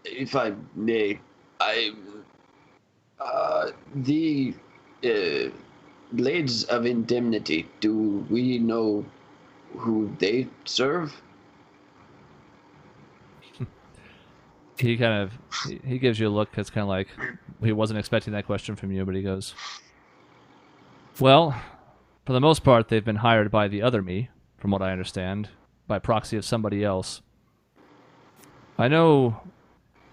if I may, the Blades of Indemnity, do we know who they serve? He kind of he gives you a look that's kind of like he wasn't expecting that question from you, but he goes, well, for the most part, they've been hired by the other me, from what I understand, by proxy of somebody else. I know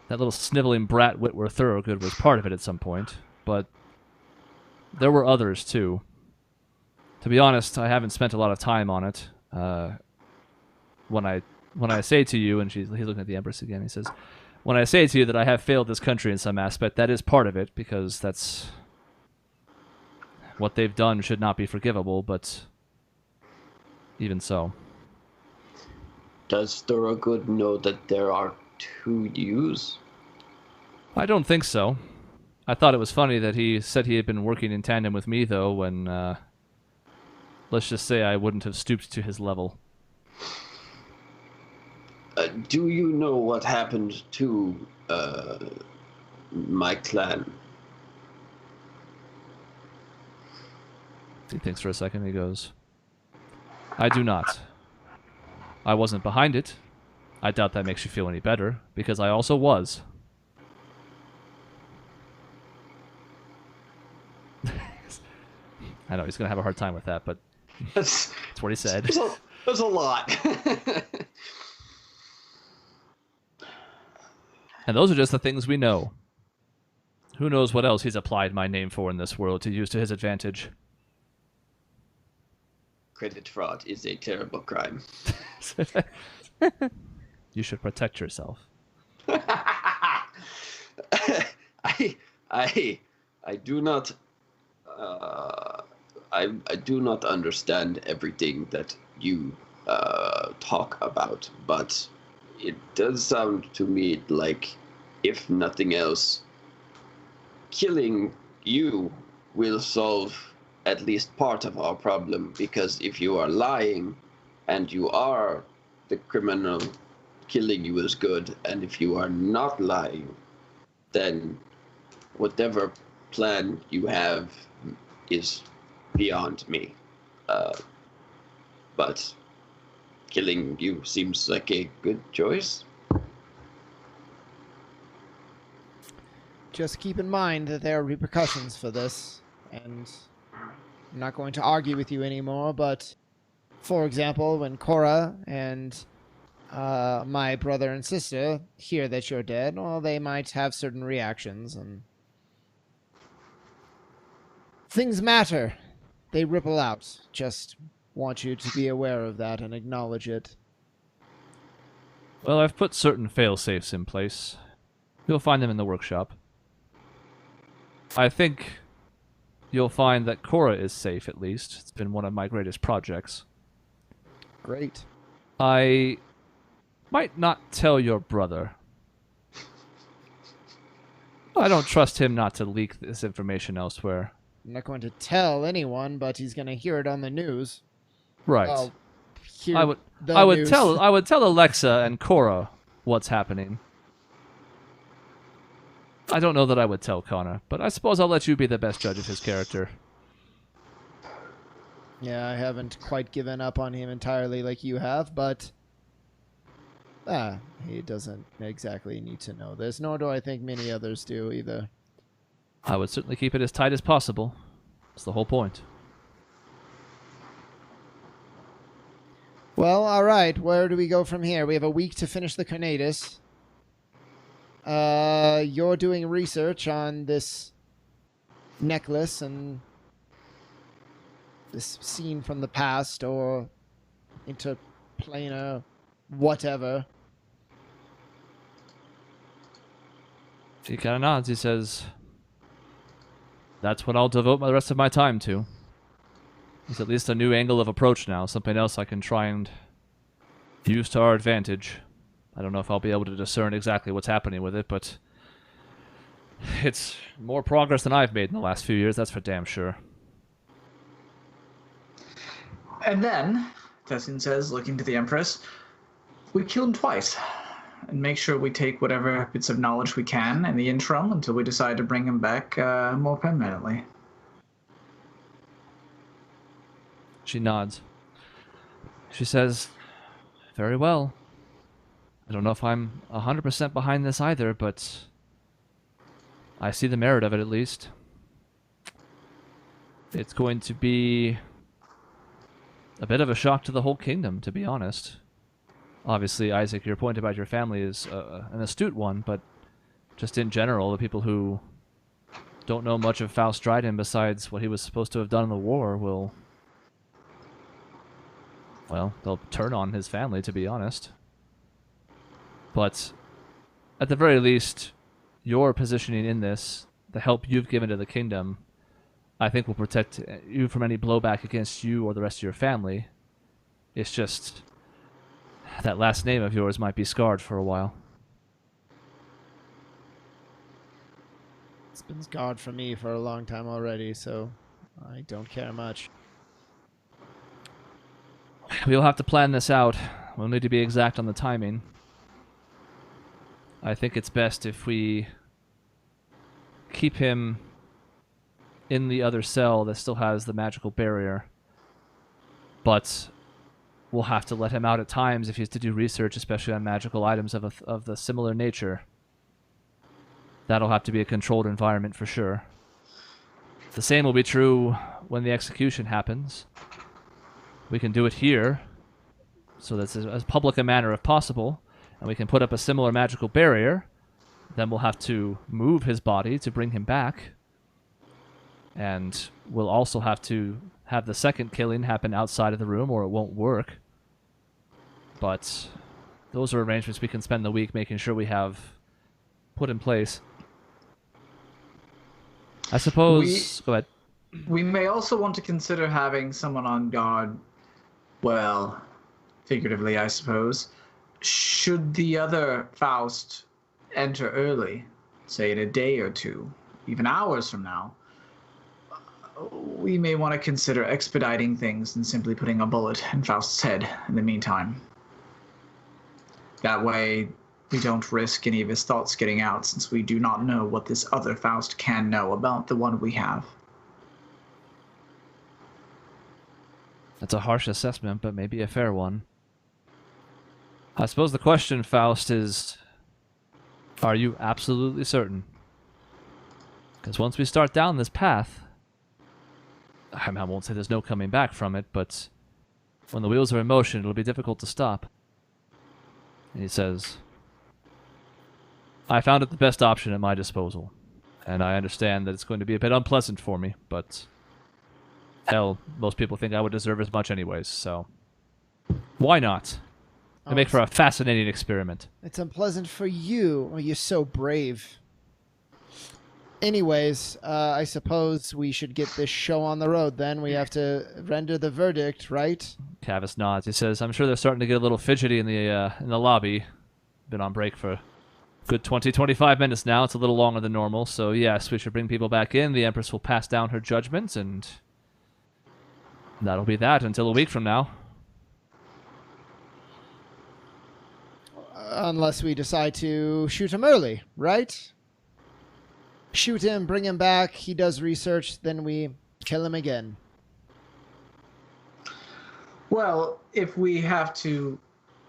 that little sniveling brat Whitworth Thorogood was part of it at some point, but there were others too. To be honest, I haven't spent a lot of time on it. When I say to you, and he's looking at the Empress again, he says, when I say to you that I have failed this country in some aspect, that is part of it, because that's what they've done should not be forgivable, but even so. Does Thorogood know that there are two yous? I don't think so. I thought it was funny that he said he had been working in tandem with me, though, when, let's just say I wouldn't have stooped to his level. Do you know what happened to my clan? He thinks for a second, he goes, I do not. I wasn't behind it. I doubt that makes you feel any better, because I also was. I know, he's going to have a hard time with that, but that's what he said. There's a lot. And those are just the things we know. Who knows what else he's applied my name for in this world to use to his advantage. Credit fraud is a terrible crime. You should protect yourself. I do not I do not understand everything that you talk about, but it does sound to me like, if nothing else, killing you will solve at least part of our problem, because if you are lying and you are the criminal, killing you is good, and if you are not lying, then whatever plan you have is beyond me. But killing you seems like a good choice. Just keep in mind that there are repercussions for this, and I'm not going to argue with you anymore, but for example, when Cora and my brother and sister hear that you're dead, well, they might have certain reactions, and things matter. They ripple out. Just want you to be aware of that and acknowledge it. Well, I've put certain fail-safes in place. You'll find them in the workshop. I think you'll find that Cora is safe, at least. It's been one of my greatest projects. Great. I might not tell your brother. I don't trust him not to leak this information elsewhere. I'm not going to tell anyone, but he's going to hear it on the news. Right. I'll hear I would news. tell Alexa and Cora what's happening. I don't know that I would tell Connor, but I suppose I'll let you be the best judge of his character. Yeah, I haven't quite given up on him entirely like you have, but he doesn't exactly need to know this, nor do I think many others do either. I would certainly keep it as tight as possible. That's the whole point. Well, all right. Where do we go from here? We have a week to finish the Carnatus. You're doing research on this necklace and this scene from the past, or interplanar whatever. He kind of nods. He says, that's what I'll devote the rest of my time to. It's at least a new angle of approach now, something else I can try and use to our advantage. I don't know if I'll be able to discern exactly what's happening with it, but it's more progress than I've made in the last few years, that's for damn sure. And then, Tessin says, looking to the Empress, we killed him twice. and make sure we take whatever bits of knowledge we can in the interim until we decide to bring him back more permanently. She nods. She says, very well. I don't know if I'm 100% behind this either, but I see the merit of it at least. It's going to be a bit of a shock to the whole kingdom, to be honest. Obviously, Isaac, your point about your family is an astute one, but just in general, the people who don't know much of Faust Dryden besides what he was supposed to have done in the war will... well, they'll turn on his family, to be honest. But at the very least, your positioning in this, the help you've given to the kingdom, I think will protect you from any blowback against you or the rest of your family. It's just that last name of yours might be scarred for a while. It's been scarred for me for a long time already, so I don't care much. We'll have to plan this out. We'll need to be exact on the timing. I think it's best if we keep him in the other cell that still has the magical barrier. But we'll have to let him out at times if he has to do research, especially on magical items of the similar nature. That'll have to be a controlled environment for sure. The same will be true when the execution happens. We can do it here, so that's as public a manner as possible, and we can put up a similar magical barrier. Then we'll have to move his body to bring him back. And we'll also have to have the second killing happen outside of the room or it won't work. But those are arrangements we can spend the week making sure we have put in place. I suppose... Go ahead. We may also want to consider having someone on guard, well, figuratively, I suppose, should the other Faust enter early, say in a day or two, even hours from now. We may want to consider expediting things and simply putting a bullet in Faust's head in the meantime. That way, we don't risk any of his thoughts getting out, since we do not know what this other Faust can know about the one we have. That's a harsh assessment, but maybe a fair one. I suppose the question, Faust, is... are you absolutely certain? Because once we start down this path... I won't say there's no coming back from it, but when the wheels are in motion, it'll be difficult to stop. And he says, I found it the best option at my disposal, and I understand that it's going to be a bit unpleasant for me, but hell, most people think I would deserve as much anyways, so why not? They make for a fascinating experiment. It's unpleasant for you. Oh, you're so brave. Anyways, I suppose we should get this show on the road then. We have to render the verdict, right? Cavis nods. He says, I'm sure they're starting to get a little fidgety in the lobby. Been on break for a good 20-25 minutes now. It's a little longer than normal, so yes, we should bring people back in. The Empress will pass down her judgment, and that'll be that until a week from now. Unless we decide to shoot him early, right? Shoot him, bring him back, he does research, then we kill him again. Well, if we have to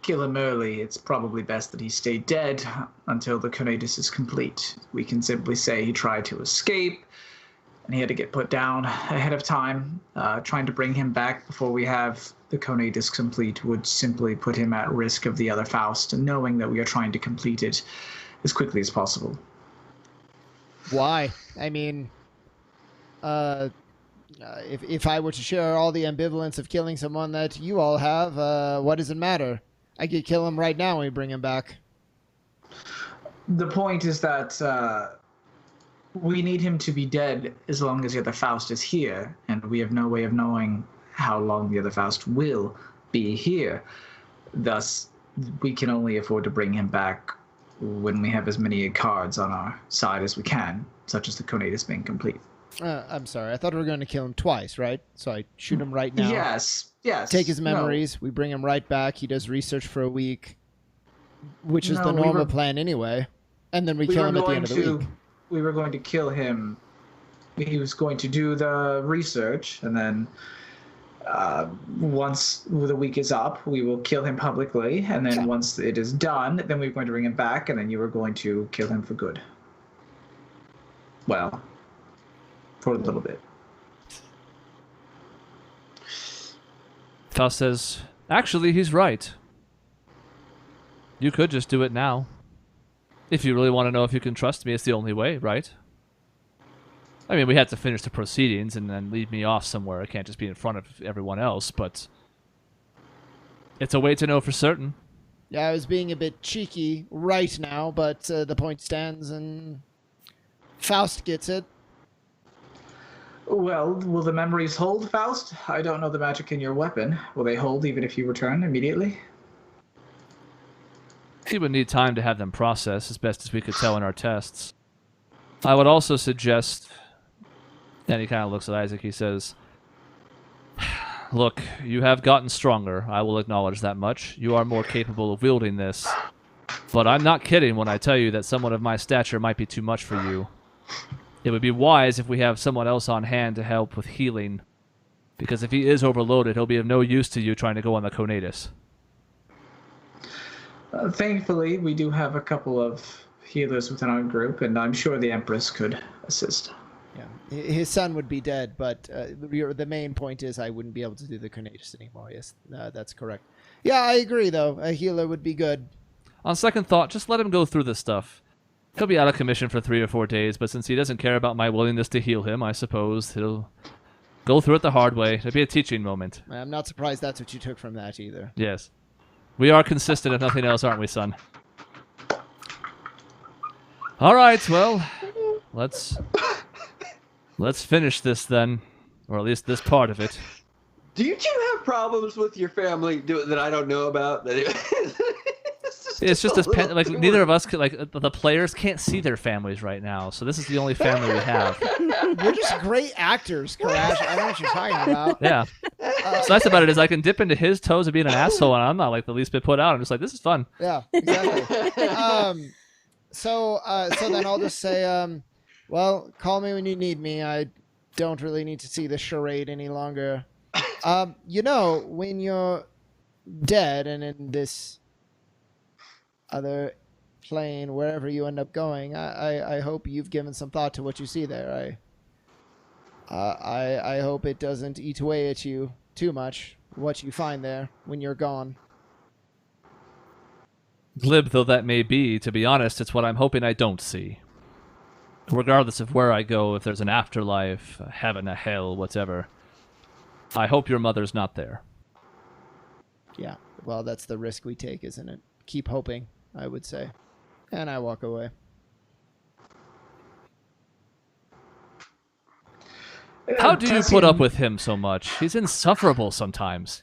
kill him early, it's probably best that he stay dead until the Conatus is complete. We can simply say he tried to escape, and he had to get put down ahead of time. Trying to bring him back before we have the Conatus complete would simply put him at risk of the other Faust, knowing that we are trying to complete it as quickly as possible. Why? I mean, if I were to share all the ambivalence of killing someone that you all have, what does it matter? I could kill him right now when we bring him back. The point is that we need him to be dead as long as the other Faust is here, and we have no way of knowing how long the other Faust will be here. Thus, we can only afford to bring him back when we have as many cards on our side as we can, such as the Conatus being complete. I'm sorry. I thought we were going to kill him twice, right? So I shoot him right now. Yes. Take his memories. No. We bring him right back. He does research for a week. Which is No, the we normal were- plan anyway. And then we We kill were him at the going end of the to. week. We were going to kill him. He was going to do the research, and then once the week is up, we will kill him publicly, and then Sure. once it is done, then we're going to bring him back, and then you were going to kill him for good. Well, for a little bit. Faust says, actually, he's right. You could just do it now. If you really want to know if you can trust me, it's the only way, right? I mean, we had to finish the proceedings and then leave me off somewhere. I can't just be in front of everyone else, but it's a way to know for certain. Yeah, I was being a bit cheeky right now, but the point stands, and Faust gets it. Well, will the memories hold, Faust? I don't know the magic in your weapon. Will they hold even if you return immediately? He would need time to have them processed, as best as we could tell in our tests. I would also suggest... And he kind of looks at Isaac, he says, look, you have gotten stronger. I will acknowledge that much. You are more capable of wielding this. But I'm not kidding when I tell you that someone of my stature might be too much for you. It would be wise if we have someone else on hand to help with healing. Because if he is overloaded, he'll be of no use to you trying to go on the Conatus. Thankfully, we do have a couple of healers within our group, and I'm sure the Empress could assist. Yeah, his son would be dead, but the main point is I wouldn't be able to do the Conatus anymore. Yes, that's correct. Yeah, I agree, though. A healer would be good. On second thought, just let him go through this stuff. He'll be out of commission for 3 or 4 days, but since he doesn't care about my willingness to heal him, I suppose he'll go through it the hard way. It'll be a teaching moment. I'm not surprised that's what you took from that, either. Yes. We are consistent if nothing else, aren't we, son? All right, well, let's finish this then, or at least this part of it. Do you two have problems with your family that I don't know about? It's just this like neither of us could, like the players can't see their families right now, so this is the only family we have. You're just great actors, Karash. I know what you're talking about. Yeah. What's nice about it is I can dip into his toes of being an asshole, and I'm not like the least bit put out. I'm just like, this is fun. Yeah, exactly. So then I'll just say, well, call me when you need me. I don't really need to see the charade any longer. When you're dead and in this other plane, wherever you end up going, I hope you've given some thought to what you see there. I hope it doesn't eat away at you too much, what you find there when you're gone. Glib though that may be, to be honest, it's what I'm hoping I don't see. Regardless of where I go, if there's an afterlife, a heaven, a hell, whatever, I hope your mother's not there. Yeah, well, that's the risk we take, isn't it? Keep hoping, I would say. And I walk away. How do you put up with him so much? He's insufferable sometimes.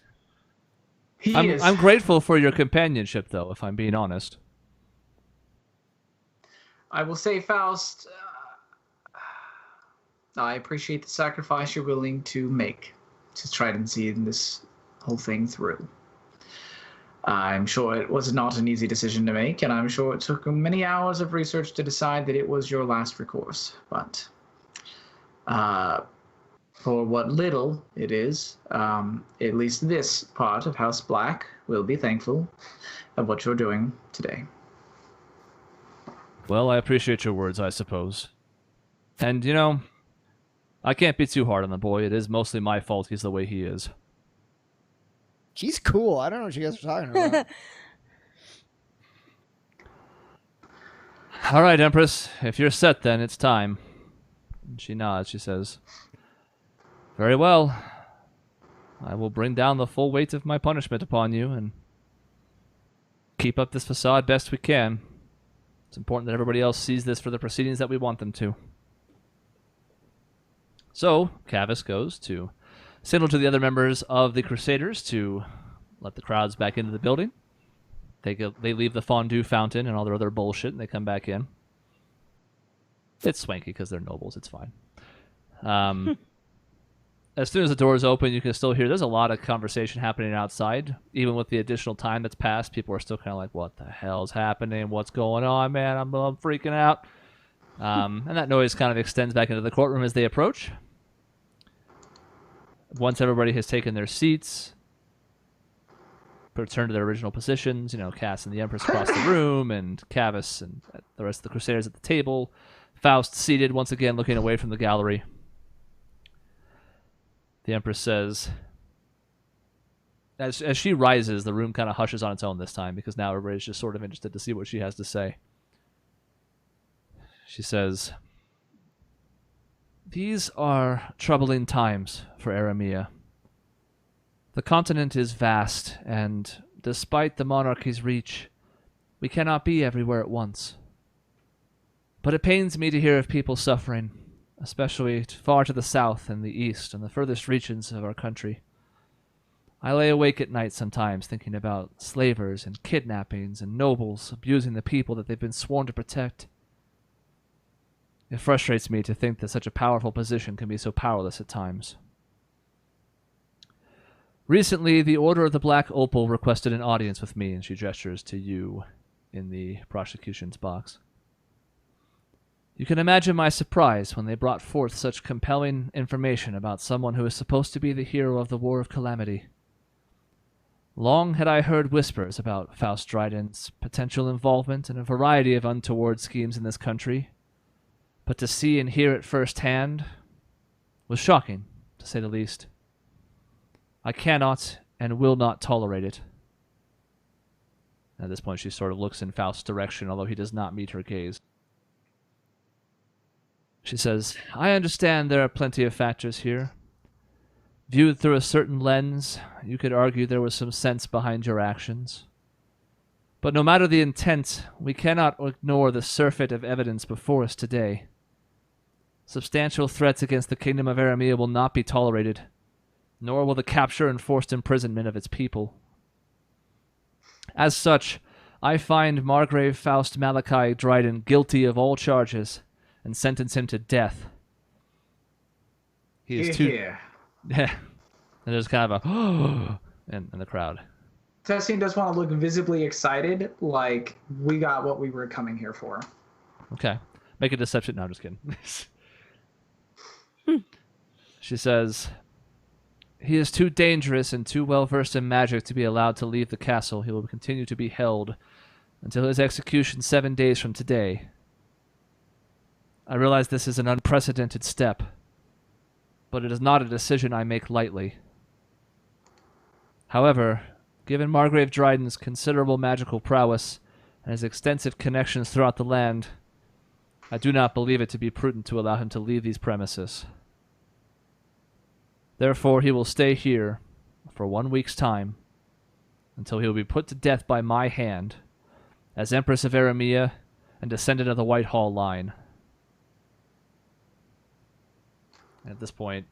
I'm grateful for your companionship, though, if I'm being honest. I will say, Faust, I appreciate the sacrifice you're willing to make to try and see this whole thing through. I'm sure it was not an easy decision to make, and I'm sure it took many hours of research to decide that it was your last recourse. But for what little it is, at least this part of House Black will be thankful of what you're doing today. Well, I appreciate your words, I suppose. And, I can't be too hard on the boy. It is mostly my fault he's the way he is. He's cool. I don't know what you guys are talking about. All right, Empress. If you're set, then it's time. And she nods. She says, very well. I will bring down the full weight of my punishment upon you and keep up this facade best we can. It's important that everybody else sees this for the proceedings that we want them to. So, Cavus goes to signal to the other members of the Crusaders to let the crowds back into the building. They leave the fondue fountain and all their other bullshit, and they come back in. It's swanky because they're nobles. It's fine. as soon as the doors open, you can still hear there's a lot of conversation happening outside. Even with the additional time that's passed, people are still kind of like, what the hell's happening? What's going on, man? I'm freaking out. And that noise kind of extends back into the courtroom as they approach. Once everybody has taken their seats, returned to their original positions, Cass and the Empress across the room, and Cavus and the rest of the Crusaders at the table. Faust seated once again, looking away from the gallery. The Empress says, as she rises, the room kind of hushes on its own this time, because now everybody's just sort of interested to see what she has to say. She says, "These are troubling times for Aramea. The continent is vast, and despite the monarchy's reach, we cannot be everywhere at once. But it pains me to hear of people suffering, especially far to the south and the east and the furthest regions of our country. I lay awake at night sometimes thinking about slavers and kidnappings and nobles abusing the people that they've been sworn to protect. It frustrates me to think that such a powerful position can be so powerless at times. Recently, the Order of the Black Opal requested an audience with me," and she gestures to you in the prosecution's box. "You can imagine my surprise when they brought forth such compelling information about someone who is supposed to be the hero of the War of Calamity. Long had I heard whispers about Faust Dryden's potential involvement in a variety of untoward schemes in this country, but to see and hear it firsthand was shocking, to say the least. I cannot and will not tolerate it." At this point, she sort of looks in Faust's direction, although he does not meet her gaze. She says, "I understand there are plenty of factors here. Viewed through a certain lens, you could argue there was some sense behind your actions. But no matter the intent, we cannot ignore the surfeit of evidence before us today. Substantial threats against the Kingdom of Aramea will not be tolerated, nor will the capture and forced imprisonment of its people. As such, I find Margrave Faust Malachi Dryden guilty of all charges and sentence him to death." He is too... Yeah. And there's kind of a in the crowd. Tessine does want to look visibly excited, like we got what we were coming here for. Okay. Make a deception. No, I'm just kidding. She says, "He is too dangerous and too well versed in magic to be allowed to leave the castle. He will continue to be held until his execution 7 days from today. I realize this is an unprecedented step, but it is not a decision I make lightly. However, given Margrave Dryden's considerable magical prowess and his extensive connections throughout the land, I do not believe it to be prudent to allow him to leave these premises. Therefore, he will stay here for 1 week's time until he will be put to death by my hand as Empress of Aramea and descendant of the Whitehall line." At this point,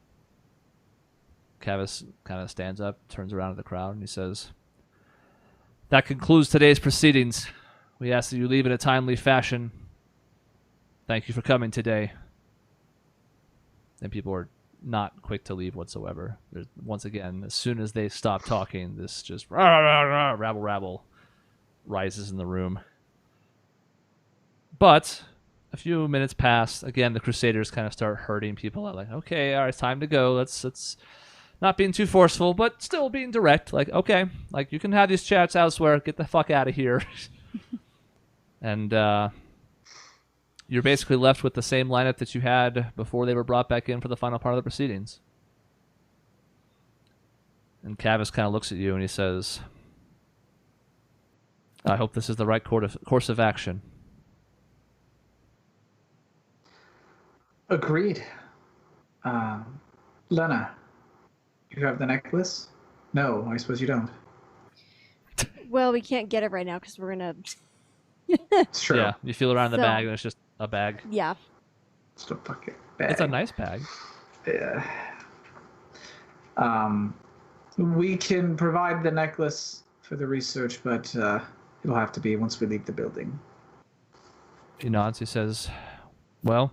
Cavus kind of stands up, turns around to the crowd, and he says, "That concludes today's proceedings. We ask that you leave in a timely fashion. Thank you for coming today." And people are not quick to leave whatsoever. There's, once again, as soon as they stop talking, this just rabble rises in the room. But a few minutes pass. Again, the Crusaders kind of start herding people out. Like, okay, all right, it's time to go. Let's not being too forceful, but still being direct. Like, okay, like you can have these chats elsewhere. Get the fuck out of here. And you're basically left with the same lineup that you had before they were brought back in for the final part of the proceedings. And Cavus kind of looks at you and he says, "I hope this is the right course of action." Agreed. Lena, you have the necklace? No, I suppose you don't. Well, we can't get it right now because we're going to... It's true. Yeah, you feel around the So- bag and it's just a bag. Yeah. Just a fucking bag. It's a nice bag. Yeah. We can provide the necklace for the research, but it'll have to be once we leave the building. He nods. He says, "Well,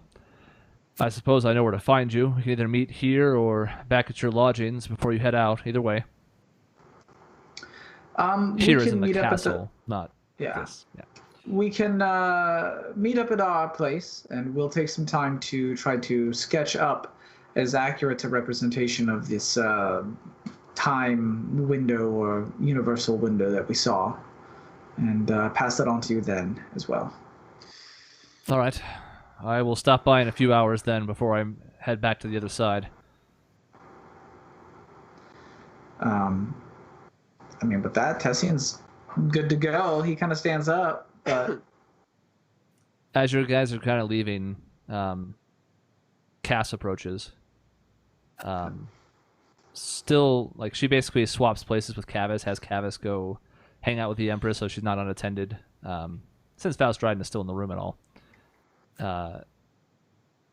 I suppose I know where to find you. We can either meet here or back at your lodgings before you head out. Either way. Here We is in can the meet up at the castle, not yeah. this. Yeah. We can meet up at our place, and we'll take some time to try to sketch up as accurate a representation of this time window or universal window that we saw, and pass that on to you then as well. All right. I will stop by in a few hours then before I head back to the other side. I mean, with that, Tessian's good to go. He kind of stands up, but As your guys are kind of leaving, Cass approaches. Still, like, she basically swaps places with Cavus, has Cavus go hang out with the Empress so she's not unattended, since Faust Dryden is still in the room at all. It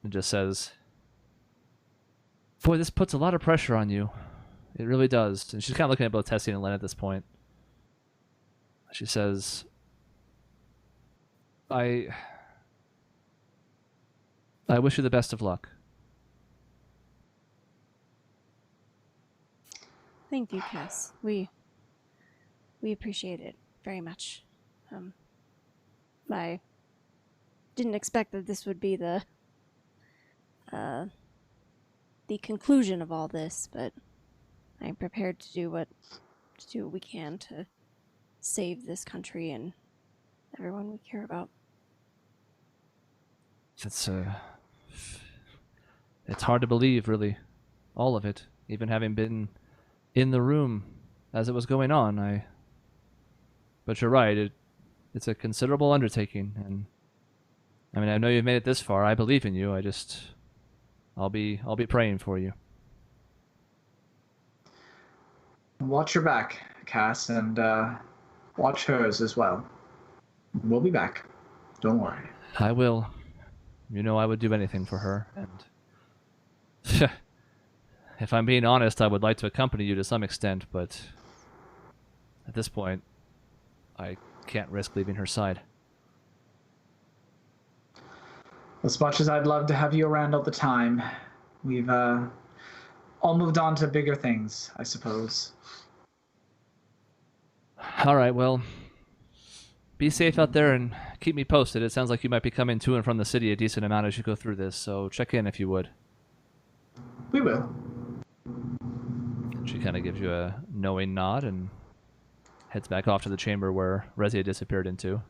just says, "Boy, this puts a lot of pressure on you. It really does." And she's kind of looking at both Tessie and Len at this point. She says, I wish you the best of luck. Thank you, Cass. We appreciate it very much. I didn't expect that this would be the conclusion of all this, but I'm prepared to do what we can to save this country and everyone we care about. It's hard to believe, really, all of it. Even having been in the room as it was going on, But you're right. It's a considerable undertaking, and I mean, I know you've made it this far. I believe in you. I'll be praying for you. watch your back, Cass, and watch hers as well. We'll be back. Don't worry. I will. You know I would do anything for her, and if I'm being honest, I would like to accompany you to some extent, but at this point, I can't risk leaving her side. As much as I'd love to have you around all the time, we've all moved on to bigger things, I suppose. All right, well, be safe out there and keep me posted. It sounds like you might be coming to and from the city a decent amount as you go through this, so check in if you would. We will. She kind of gives you a knowing nod and heads back off to the chamber where Rezia disappeared into,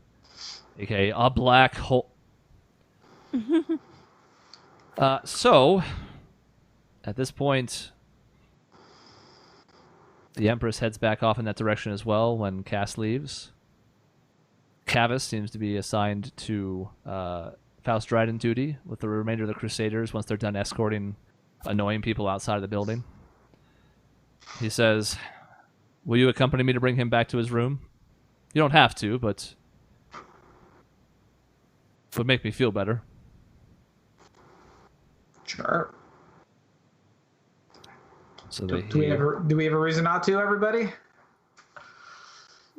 aka a black hole. So, at this point, the Empress heads back off in that direction as well when Cass leaves. Cavus seems to be assigned to Faust Dryden duty with the remainder of the Crusaders once they're done escorting annoying people outside of the building. He says, "Will you accompany me to bring him back to his room? You don't have to, but it would make me feel better." Sure. So Do we have a reason not to, everybody?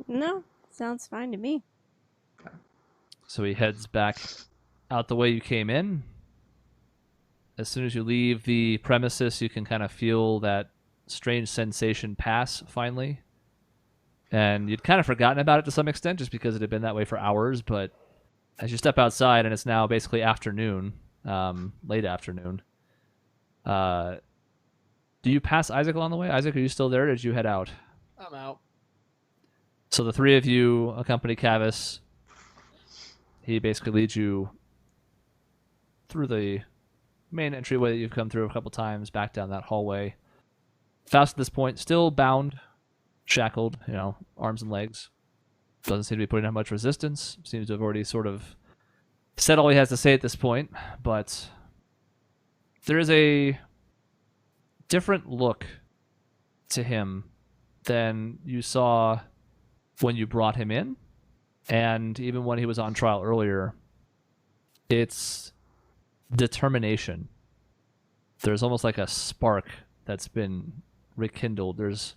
No, sounds fine to me. So he heads back out the way you came in. As soon as you leave the premises, you can kind of feel that strange sensation pass, finally. And you'd kind of forgotten about it to some extent, just because it had been that way for hours, but as you step outside, and it's now basically afternoon, late afternoon, do you pass Isaac along the way? Isaac, are you still there, or did you head out? I'm out. So the three of you accompany Cavus. He basically leads you through the main entryway that you've come through a couple times, back down that hallway. Faust at this point, still bound, shackled, arms and legs. Doesn't seem to be putting up much resistance. Seems to have already sort of said all he has to say at this point, but there is a different look to him than you saw when you brought him in, and even when he was on trial earlier. It's determination. There's almost like a spark that's been rekindled. There's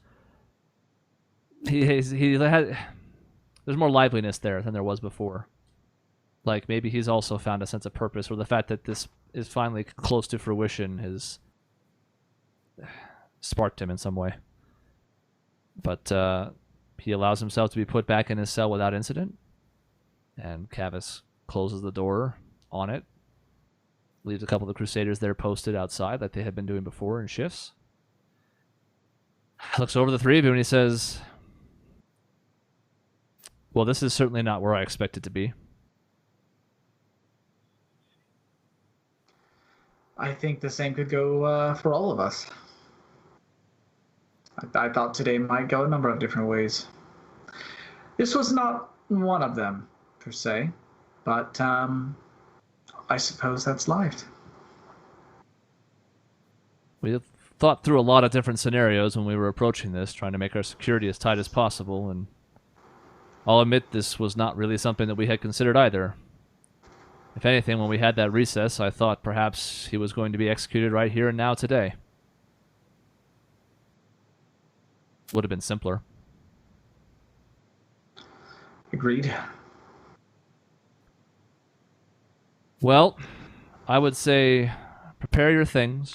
more liveliness there than there was before. Like maybe he's also found a sense of purpose, or the fact that this is finally close to fruition has sparked him in some way. But he allows himself to be put back in his cell without incident, and Cavus closes the door on it, leaves a couple of the Crusaders there posted outside like they had been doing before in shifts. Looks over the three of you and he says, well, this is certainly not where I expect it to be. I think the same could go for all of us. I thought today might go a number of different ways. This was not one of them, per se, but I suppose that's life. We thought through a lot of different scenarios when we were approaching this, trying to make our security as tight as possible, and I'll admit this was not really something that we had considered either. If anything, when we had that recess, I thought perhaps he was going to be executed right here and now today. Would have been simpler. Agreed. Well, I would say prepare your things.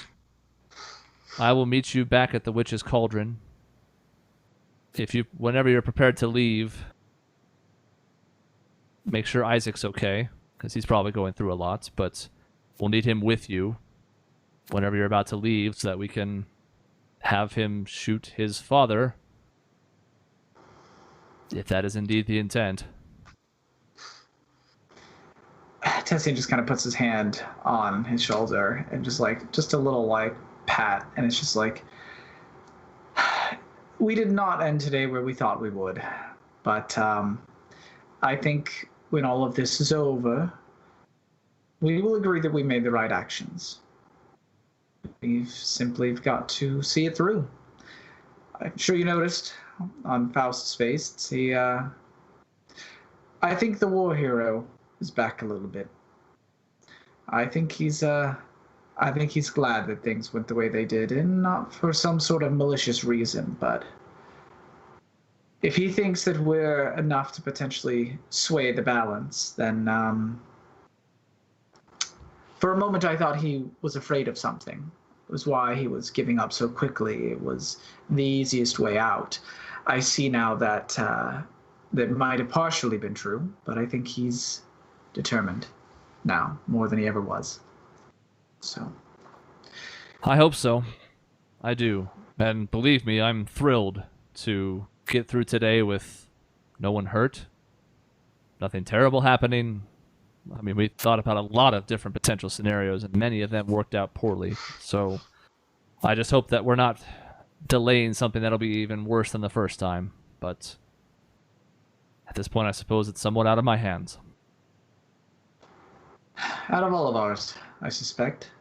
I will meet you back at the Witch's Cauldron. Whenever you're prepared to leave, make sure Isaac's okay, because he's probably going through a lot, but we'll need him with you whenever you're about to leave so that we can have him shoot his father, if that is indeed the intent. Tessian just kind of puts his hand on his shoulder and just a little pat, and it's just like, we did not end today where we thought we would, but I think when all of this is over, we will agree that we made the right actions. We've simply got to see it through. I'm sure you noticed on Faust's face, I think the war hero is back a little bit. I think he's glad that things went the way they did, and not for some sort of malicious reason, but if he thinks that we're enough to potentially sway the balance, then for a moment I thought he was afraid of something. It was why he was giving up so quickly. It was the easiest way out. I see now that that might have partially been true, but I think he's determined now more than he ever was. So I hope so. I do. And believe me, I'm thrilled to get through today with no one hurt, nothing terrible happening. I mean, we thought about a lot of different potential scenarios, and many of them worked out poorly. So I just hope that we're not delaying something that'll be even worse than the first time. But at this point, I suppose it's somewhat out of my hands. Out of all of ours, I suspect.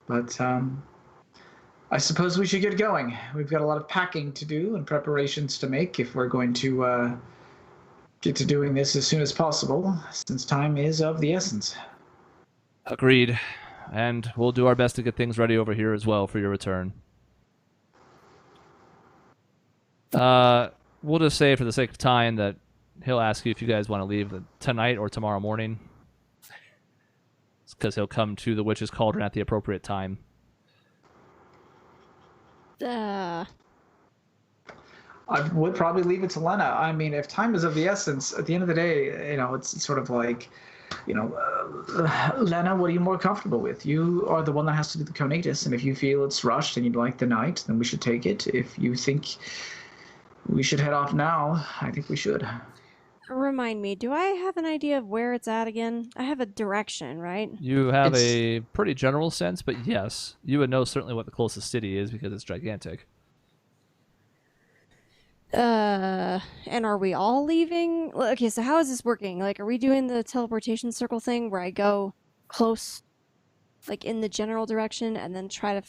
But I suppose we should get going. We've got a lot of packing to do and preparations to make if we're going to get to doing this as soon as possible, since time is of the essence. Agreed. And we'll do our best to get things ready over here as well for your return. We'll just say, for the sake of time, that he'll ask you if you guys want to leave tonight or tomorrow morning. It's because he'll come to the Witch's Cauldron at the appropriate time. I would probably leave it to Lena. I mean, if time is of the essence, at the end of the day, it's sort of like, Lena, what are you more comfortable with? You are the one that has to do the conatus, and if you feel it's rushed and you'd like the night, then we should take it. If you think we should head off now, I think we should. Remind me, do I have an idea of where it's at again? I have a direction, right? You have a pretty general sense, but yes, you would know certainly what the closest city is because it's gigantic. And are we all leaving? Okay, so how is this working? Like, are we doing the teleportation circle thing where I go close, like in the general direction, and then try to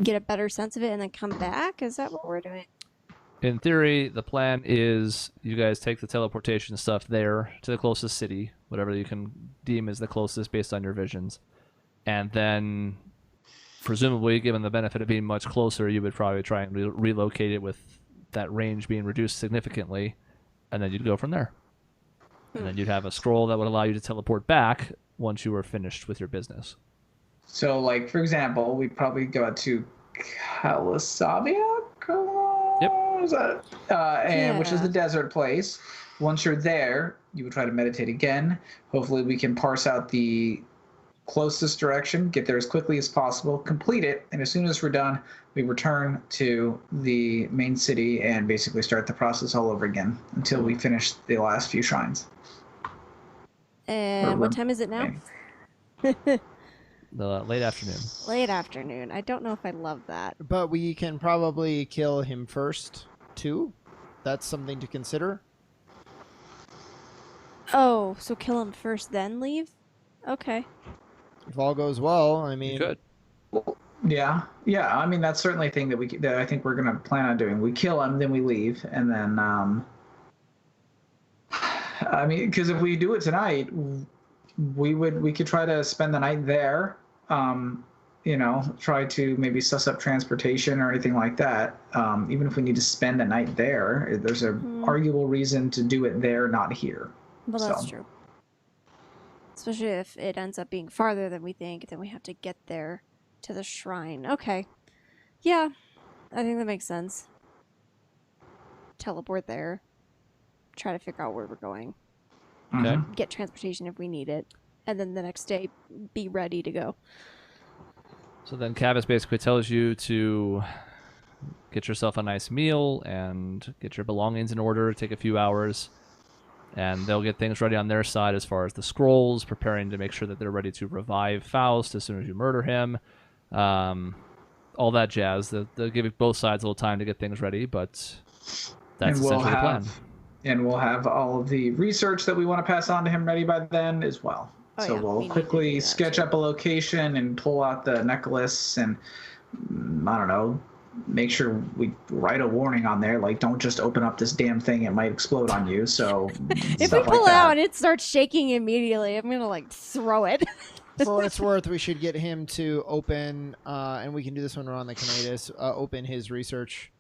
get a better sense of it and then come back? Is that what we're doing? In theory, the plan is you guys take the teleportation stuff there to the closest city, whatever you can deem as the closest based on your visions. And then, presumably, given the benefit of being much closer, you would probably try and relocate it with that range being reduced significantly, and then you'd go from there. And then you'd have a scroll that would allow you to teleport back once you were finished with your business. So, like, for example, we probably go to Kalasavia? Yep. Is that? Which is the desert place. Once you're there, you would try to meditate again. Hopefully we can parse out the closest direction, get there as quickly as possible, complete it, and as soon as we're done, we return to the main city and basically start the process all over again until we finish the last few shrines. And what time is it now? The late afternoon. Late afternoon. I don't know if I love that. But we can probably kill him first, too. That's something to consider. Oh, so kill him first, then leave? Okay. If all goes well, I mean... Good. Yeah. I mean, that's certainly a thing that I think we're going to plan on doing. We kill him, then we leave, and then... I mean, because if we do it tonight, we could try to spend the night there. Try to maybe suss up transportation or anything like that. Even if we need to spend the night there, there's an arguable reason to do it there, not here. Well, that's true. Especially if it ends up being farther than we think, then we have to get there to the shrine. Okay. Yeah, I think that makes sense. Teleport there. Try to figure out where we're going. Okay. Get transportation if we need it. And then the next day, be ready to go. So then Cavis basically tells you to get yourself a nice meal and get your belongings in order, take a few hours, and they'll get things ready on their side as far as the scrolls, preparing to make sure that they're ready to revive Faust as soon as you murder him. All that jazz. They'll give both sides a little time to get things ready, but that's essentially the plan. And we'll have all of the research that we want to pass on to him ready by then as well. Oh, so yeah, we'll we need quickly to do that, sketch too. up a location and pull out the necklace and, I don't know, make sure we write a warning on there, like, don't just open up this damn thing, it might explode on you. So If we pull it out and it starts shaking immediately, I'm going to, throw it. For what it's worth, we should get him to open, and we can do this when we're on the Conatus, open his research.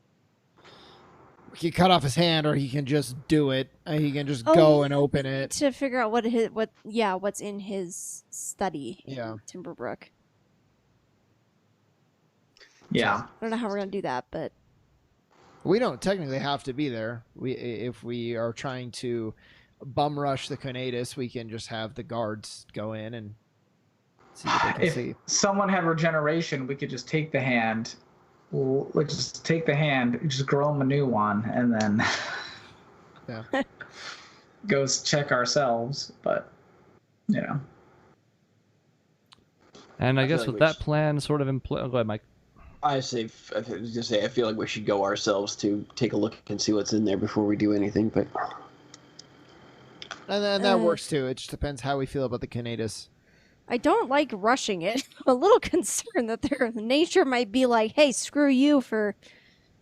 We can cut off his hand, or he can just do it. He can just go and open it. To figure out what's in his study in Timberbrook. Yeah. I don't know how we're going to do that, but... We don't technically have to be there. If we are trying to bum rush the Conatus, we can just have the guards go in and see what they can see. If someone had regeneration, we could just take the hand. Let's just take the hand, just grow him a new one, and then go check ourselves. But, And I guess with that plan sort of go ahead, Mike. I feel like we should go ourselves to take a look and see what's in there before we do anything. But and then that works too. It just depends how we feel about the Conatus. I don't like rushing it. I'm a little concerned that their nature might be like, hey, screw you for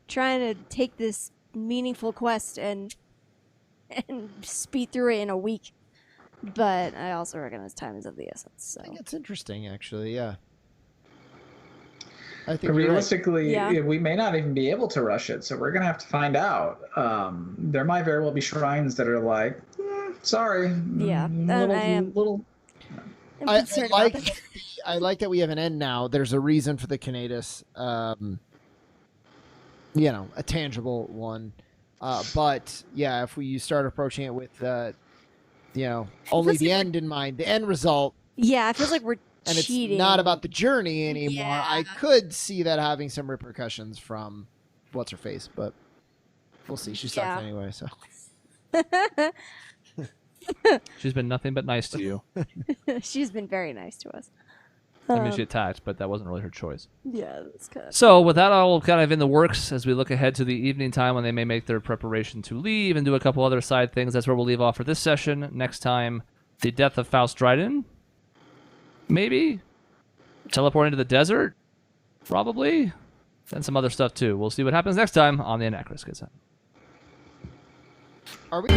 trying to take this meaningful quest and speed through it in a week. But I also recognize time is of the essence. So. I think it's interesting, actually, yeah. I think realistically, right. we may not even be able to rush it, so we're going to have to find out. There might very well be shrines that are like, sorry. Yeah, I like that we have an end now. There's a reason for the Conatus, a tangible one. But yeah, if you start approaching it with, only the end in mind, the end result. Yeah, it feels like we're and cheating. It's not about the journey anymore. Yeah. I could see that having some repercussions from what's her face, but we'll see. She sucks anyway, so. She's been nothing but nice to you. She's been very nice to us. I mean, she attacked, but that wasn't really her choice. Yeah, that's kind of... So with that all kind of in the works, as we look ahead to the evening time when they may make their preparation to leave and do a couple other side things, that's where we'll leave off for this session. Next time, the death of Faust Dryden. Maybe. Teleporting to the desert. Probably. And some other stuff too. We'll see what happens next time on the Anachroschism. Are we...